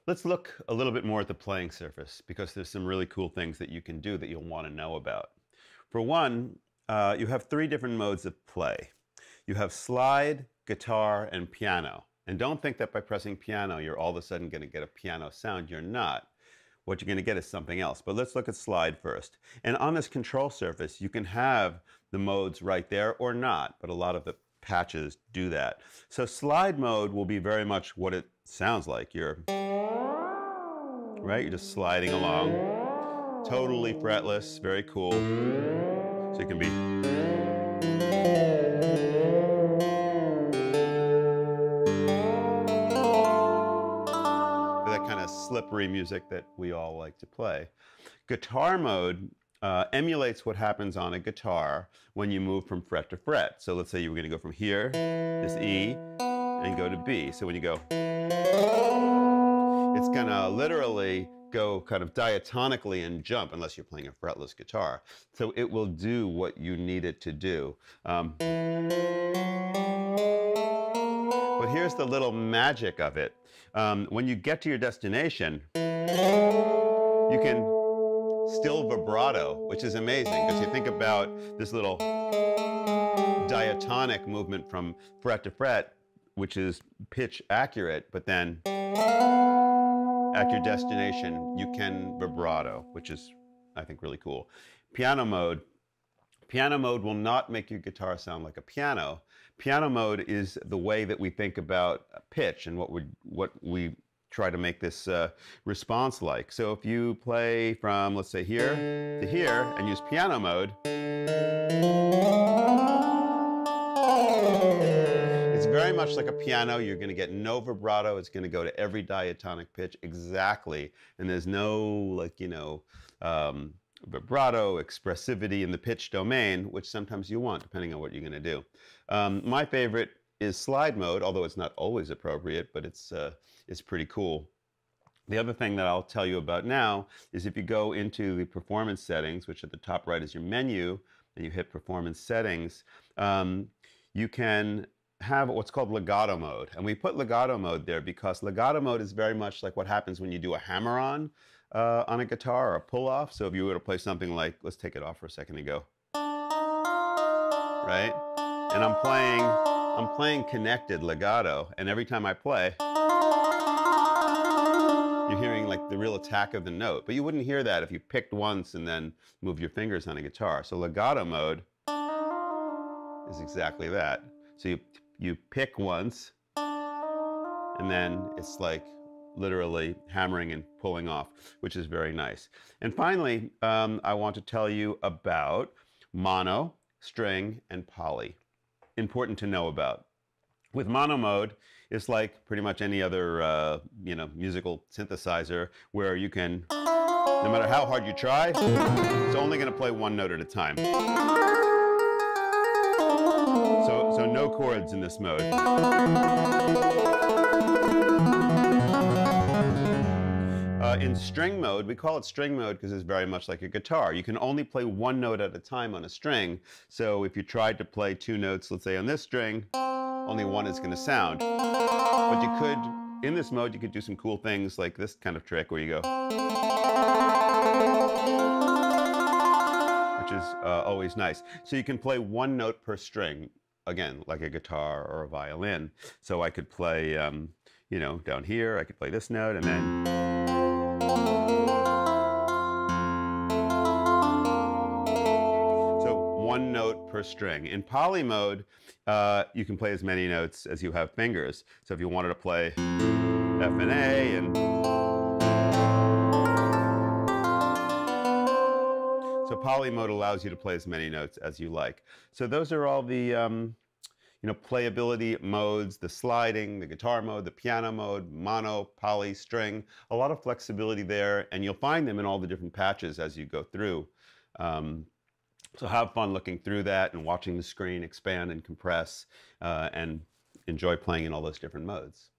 Let's look a little bit more at the playing surface because there's some really cool things that you can do that you'll want to know about. For one, you have three different modes of play. You have slide, guitar, and piano. And don't think that by pressing piano, you're all of a sudden going to get a piano sound. You're not. What you're going to get is something else. But let's look at slide first. And on this control surface, you can have the modes right there or not, but a lot of the patches do that. So slide mode will be very much what it sounds like. You're just sliding along. Totally fretless, very cool. So it can be. That kind of slippery music that we all like to play. Guitar mode emulates what happens on a guitar when you move from fret to fret. So let's say you were going to go from here, this E, and go to B. So when you go, it's going to literally go kind of diatonically and jump unless you're playing a fretless guitar. So it will do what you need it to do. But here's the little magic of it. When you get to your destination, you can still vibrato, which is amazing because you think about this little diatonic movement from fret to fret, which is pitch accurate, but then at your destination, you can vibrato, which is, I think, really cool. Piano mode. Piano mode will not make your guitar sound like a piano. Piano mode is the way that we think about pitch and what we try to make this response like. So if you play from, let's say, here to here and use piano mode, it's very much like a piano. You're going to get no vibrato. It's going to go to every diatonic pitch exactly. And there's no, vibrato, expressivity in the pitch domain, which sometimes you want, depending on what you're going to do. My favorite is slide mode, although it's not always appropriate, but it's pretty cool. The other thing that I'll tell you about now is if you go into the performance settings, which at the top right is your menu, and you hit performance settings, you can have what's called legato mode. And we put legato mode there because legato mode is very much like what happens when you do a hammer-on a guitar or a pull-off. So if you were to play something like, let's take it off for a second and go, right? And I'm playing connected legato, and every time I play, you're hearing like the real attack of the note. But you wouldn't hear that if you picked once and then moved your fingers on a guitar. So legato mode is exactly that. So you pick once, and then it's like literally hammering and pulling off, which is very nice. And finally, I want to tell you about mono, string, and poly. Important to know about. With mono mode, it's like pretty much any other musical synthesizer where you can, no matter how hard you try, it's only going to play one note at a time. So no chords in this mode. In string mode, we call it string mode because it's very much like a guitar. You can only play one note at a time on a string. So if you tried to play two notes, let's say on this string, only one is going to sound. But you could, in this mode, you could do some cool things like this kind of trick where you go, which is always nice. So you can play one note per string, again, like a guitar or a violin. So I could play, down here, I could play this note, and then one note per string. In poly mode, you can play as many notes as you have fingers. So if you wanted to play F and A and so poly mode allows you to play as many notes as you like. So those are all the playability modes, the sliding, the guitar mode, the piano mode, mono, poly, string, a lot of flexibility there, and you'll find them in all the different patches as you go through. So have fun looking through that and watching the screen expand and compress and enjoy playing in all those different modes.